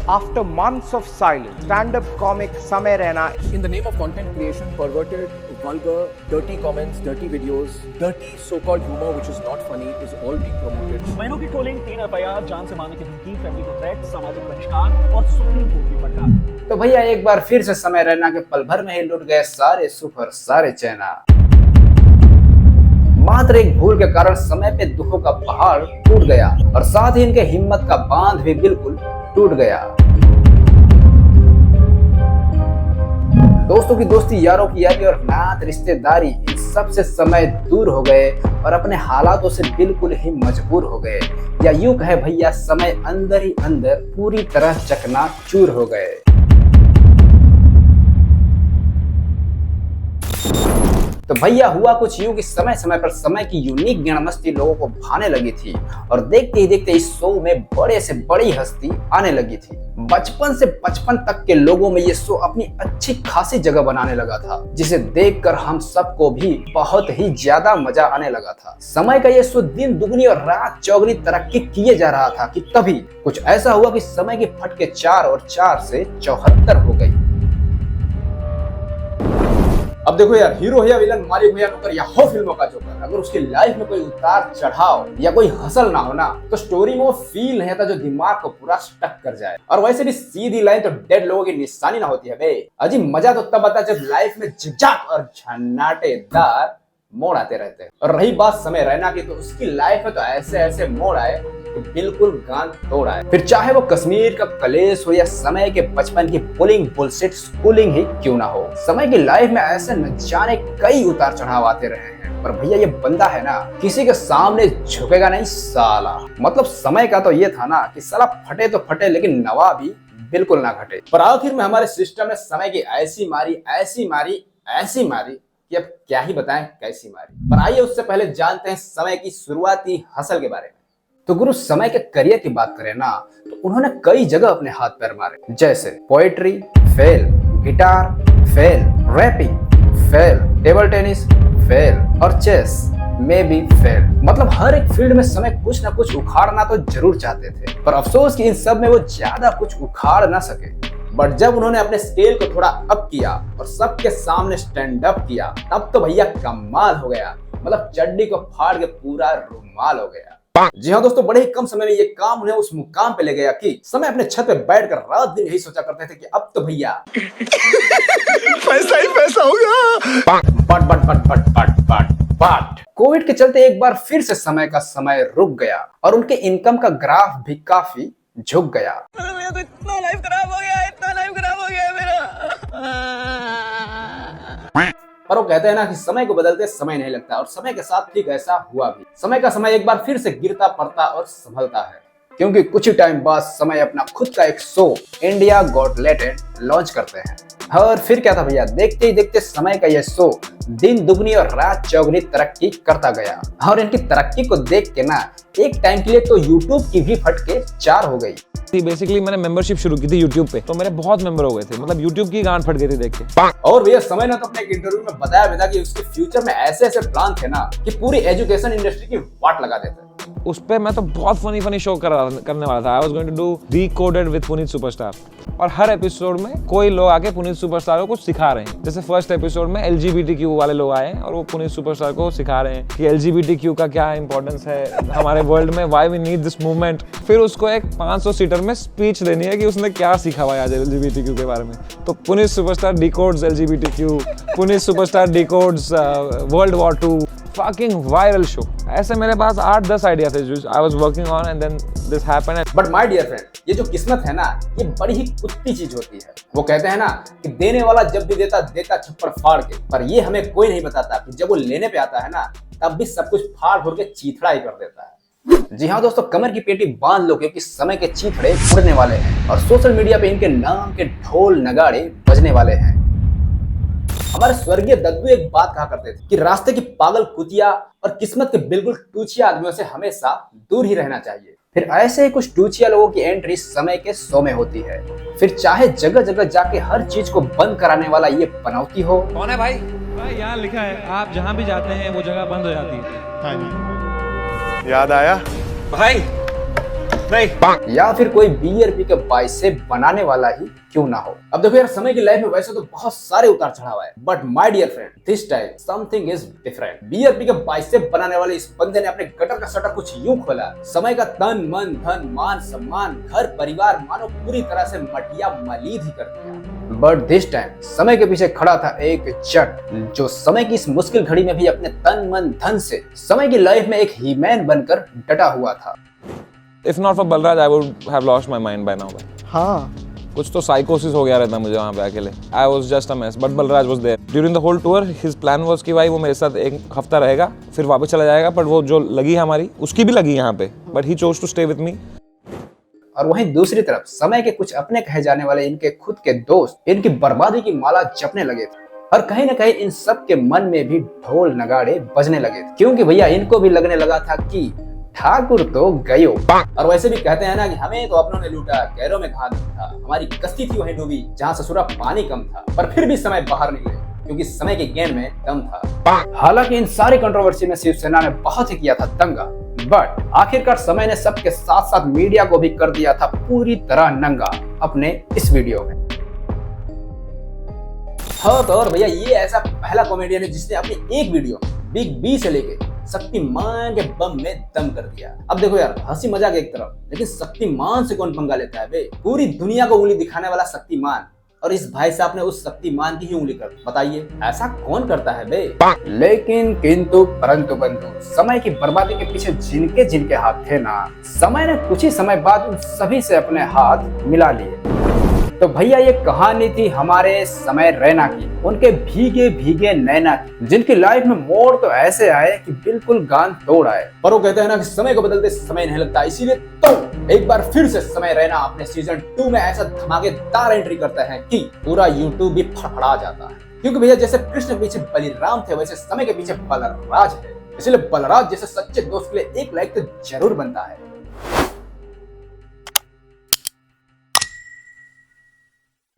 After months of silence, stand-up comic Samay Raina, in the name of content creation, perverted, vulgar, dirty comments, dirty videos, dirty so-called humor which is not funny is all being promoted. महीनों की trolling, 3 FIR, जान से मारने की धमकी, family को threat, सामाजिक बहिष्कार और सुप्रीम कोर्ट की फटकार। तो भैया एक बार फिर से समय रैना के पल भर में ही लुट गए सारे सुपर सारे चैनल। मात्र एक भूल के कारण समय पे दुखों का पहाड़ टूट गया और साथ ही इनके हिम्मत का बांध भी बिल्कुल टूट गया। दोस्तों की दोस्ती, यारों की यारी और नात रिश्तेदारी, इन सब से समय दूर हो गए और अपने हालातों से बिल्कुल ही मजबूर हो गए, या यूं कहे भैया समय अंदर ही अंदर पूरी तरह चकनाचूर हो गए। तो भैया हुआ कुछ यूं कि समय समय पर समय की यूनिक ज्ञान मस्ती लोगों को भाने लगी थी और देखते ही देखते इस शो में बड़े से बड़ी हस्ती आने लगी थी। बचपन से 55 तक के लोगों में ये शो अपनी अच्छी खासी जगह बनाने लगा था, जिसे देखकर हम सबको भी बहुत ही ज्यादा मजा आने लगा था। समय का ये शो दिन दुगनी और रात चौगनी तरक्की किए जा रहा था कि तभी कुछ ऐसा हुआ कि समय की फटके 4 और 4 से 74 हो गई। अब देखो यार, हीरो हो या विलन, मालिक हो या नौकर, या हो फिल्मों का जोकर, अगर उसकी लाइफ में कोई उतार चढ़ाव या कोई हसल ना हो ना, तो स्टोरी में वो फील नहीं आता जो दिमाग को पूरा स्टक कर जाए। और वैसे भी सीधी लाइन तो डेड लोगों की निशानी ना होती है बे। अजी मजा तो तब आता जब लाइफ में झिकझक और झन्नाटेदार मोड़ आते रहते हैं। और रही बात समय रैना की, तो उसकी लाइफ में तो ऐसे ऐसे मोड़ आए कि बिल्कुल गान तोड़ आए। फिर चाहे वो कश्मीर का कलेश हो या समय के बचपन की पुलिंग बुलशिट स्कूलिंग ही क्यों ना हो, समय की लाइफ में ऐसे न जाने कई उतार चढ़ाव आते रहे हैं। पर भैया ये बंदा है ना, किसी के सामने झुकेगा नहीं साला। मतलब समय का तो ये था ना कि साला फटे तो फटे लेकिन नवा भी बिल्कुल ना घटे। पर आखिर में हमारे सिस्टम ने समय की ऐसी मारी ऐसी मारी ऐसी मारी कि अब क्या ही बताएं कैसी मारी। पर आइए उससे पहले जानते हैं समय की शुरुआती हसल के बारे में। तो गुरु समय के करियर की बात करें ना, तो उन्होंने कई जगह अपने हाथ पैर मारे, जैसे poetry fail, guitar fail, rapping fail, table tennis fail और चेस में भी फेल। मतलब हर एक फील्ड में समय कुछ ना कुछ उखाड़ना तो जरूर चाहते थे, पर अफसोस कि इन सब में वो ज्यादा कुछ उखाड़ ना सके। बट जब उन्होंने अपने स्केल को थोड़ा अप किया और सबके सामने स्टैंड अप किया, तब तो भैया कमाल हो गया। मतलब चड्डी को फाड़ के पूरा रुमाल हो गया। जी हाँ दोस्तों, बड़े ही कम समय में ये काम उन्हें उस मुकाम पे ले गया कि समय अपने छत पे बैठकर रात दिन यही सोचा करते थे कि अब तो भैया पैसा ही पैसा होगा। But but but but but but but Covid के चलते एक बार फिर से समय का समय रुक गया और उनके इनकम का ग्राफ भी काफी झुक गया। मेरा तो इतना लाइफ खराब हो गया, इतना लाइफ खराब हो गया मेरा। पर वो कहते हैं ना कि समय को बदलते समय नहीं लगता, और समय के साथ ठीक ऐसा हुआ भी। समय का समय एक बार फिर से गिरता पड़ता और संभलता है, क्योंकि कुछ ही टाइम बाद समय अपना खुद का एक show India got talent launch करते हैं। और फिर क्या था भैया, देखते ही देखते समय का यह शो दिन दुगनी और रात चौगनी तरक्की करता गया। और इनकी तरक्की को देख के ना एक टाइम के लिए तो YouTube की भी फटके 4 हो गई। बेसिकली मैंने मेंबरशिप शुरू की थी YouTube पे, तो मेरे बहुत मेंबर हो गए थे। मतलब YouTube की गांड फट गई थी देख के। और भैया समय ने तो अपने एक इंटरव्यू में बताया भी था कि उसके फ्यूचर में ऐसे ऐसे प्लान थे ना कि पूरी एजुकेशन इंडस्ट्री की वाट लगा देते। उस पे मैं तो बहुत फनी शो करने वाला था। I was going to do Decoded with Puneet superstar, और हर एपिसोड में कोई लोग आके पुनीत सुपरस्टार को कुछ सिखा रहे हैं। जैसे फर्स्ट एपिसोड में LGBTQ वाले लोग आए और वो पुनीत सुपरस्टार को सिखा रहे हैं कि LGBTQ का क्या इंपॉर्टेंस है हमारे वर्ल्ड में, why we need this movement. फिर उसको एक 500 सीटर में स्पीच देनी है कि उसने क्या सीखा हुआ है आज LGBTQ के बारे में। तो Puneet superstar डिकोड्स LGBTQ, Puneet superstar डिकोड्स world war 2, fucking viral show। ऐसे मेरे पास 8-10 आइडिया थे जो I was working on and then this happened। But my dear friend, ये जो किस्मत है ना, ये बड़ी ही कुत्ती चीज होती है। वो कहते हैं ना कि देने वाला जब भी देता छप्पर फाड़ के, पर ये हमें कोई नहीं बताता कि जब वो लेने पे आता है ना, तब भी सब कुछ फाड़ फोड़ के चीथड़ा ही कर देता है। जी हाँ दोस्तों, कमर की पेटी बांध लो क्योंकि समय के चीथड़े उड़ने वाले हैं और सोशल मीडिया पे इनके नाम के ढोल नगाड़े बजने वाले हैं। हमारे स्वर्गीय दद्दू एक बात कहा करते थे कि रास्ते की पागल कुतिया और किस्मत के बिल्कुल टूचिया आदमियों से हमेशा दूर ही रहना चाहिए। फिर ऐसे ही कुछ टूचिया लोगों की एंट्री समय के शो में होती है। फिर चाहे जगह जगह जाके हर चीज को बंद कराने वाला ये पनौती हो। कौन है भाई? यहाँ लिखा है आप जहाँ भी जाते हैं वो जगह बंद हो जाती है। हाँ जी, याद आया भाई। नहीं। या फिर कोई बियर पी के बाइसेप बनाने वाला ही क्यों ना हो। अब देखो यार, समय की लाइफ में वैसे तो बहुत सारे उतार चढ़ाव है, but my dear friend, this time something is different. Beer पी के बाइसेप बनाने वाले इस बंदे ने अपने गटर का शटर कुछ यूं खोला, समय का तन मन धन मान सम्मान घर परिवार मानो पूरी तरह से मटिया मलीद ही कर दिया। बट दिस टाइम समय के पीछे खड़ा था एक जट, जो समय की इस मुश्किल घड़ी में भी अपने तन मन धन से समय की लाइफ में एक हीमैन बनकर डटा हुआ था। If not for Balraj, I would have lost my mind by now. हाँ, कुछ तो साइकोसिस हो गया रहता मुझे वहाँ पे अकेले। I was just a mess, but Balraj was there. During the whole tour, his plan was कि भाई वो मेरे साथ एक हफ्ता रहेगा, फिर वापस चला जाएगा, पर वो जो लगी हमारी, उसकी भी लगी यहाँ पे, but he chose to stay with me. और वहीं दूसरी तरफ समय के कुछ अपने कहे जाने वाले इनके खुद के दोस्त इनकी बर्बादी की माला जपने लगे थे, और कहीं ना कहीं इन सब के मन में भी ढोल नगाड़े बजने लगे थे, क्योंकि भैया इनको भी लगने लगा था कि ठाकुर तो गयो। और वैसे भी कहते हैं ना कि हमें तो अपनों ने लूटा, गैरों में घात था, हमारी कश्ती थी वहीं डूबी जहाँ ससुरा पानी कम था, पर फिर भी समय बाहर निकले क्योंकि समय के गेम में दम था। हालांकि इन सारी कंट्रोवर्सी में शिवसेना ने बहुत ही किया था दंगा, बट आखिरकार समय ने सबके साथ साथ मीडिया को भी कर दिया था पूरी तरह नंगा अपने इस वीडियो में। हाँ तो और भैया, ये ऐसा पहला कॉमेडियन है जिसने अपनी एक वीडियो बिग बी से लेके शक्तिमान के बम में दम कर दिया। अब देखो यार, हंसी मजाक एक तरफ, लेकिन शक्तिमान से कौन पंगा लेता है बे? पूरी दुनिया को उंगली दिखाने वाला शक्तिमान, और इस भाई साहब ने उस शक्तिमान की ही उंगली कर, बताइए ऐसा कौन करता है बे? लेकिन किंतु परंतु बंधु, समय की बर्बादी के पीछे जिनके जिनके हाथ थे ना, समय ने कुछ ही समय बाद उन सभी से अपने हाथ मिला लिए। तो भैया ये कहानी थी हमारे समय रैना की, उनके भीगे भीगे नैना की, जिनकी लाइफ में मोड़ तो ऐसे आए कि बिल्कुल गान तोड़ आए। पर वो कहते हैं ना कि समय को बदलते समय नहीं लगता, इसीलिए तो एक बार फिर से समय रैना अपने सीजन 2 में ऐसा धमाकेदार एंट्री करता है कि पूरा यूट्यूब भी फड़फड़ा जाता है। क्योंकि भैया जैसे कृष्ण के पीछे बलिराम थे, वैसे समय के पीछे बलराज है, इसलिए बलराज जैसे सच्चे दोस्त के लिए एक लाइक तो जरूर बनता है।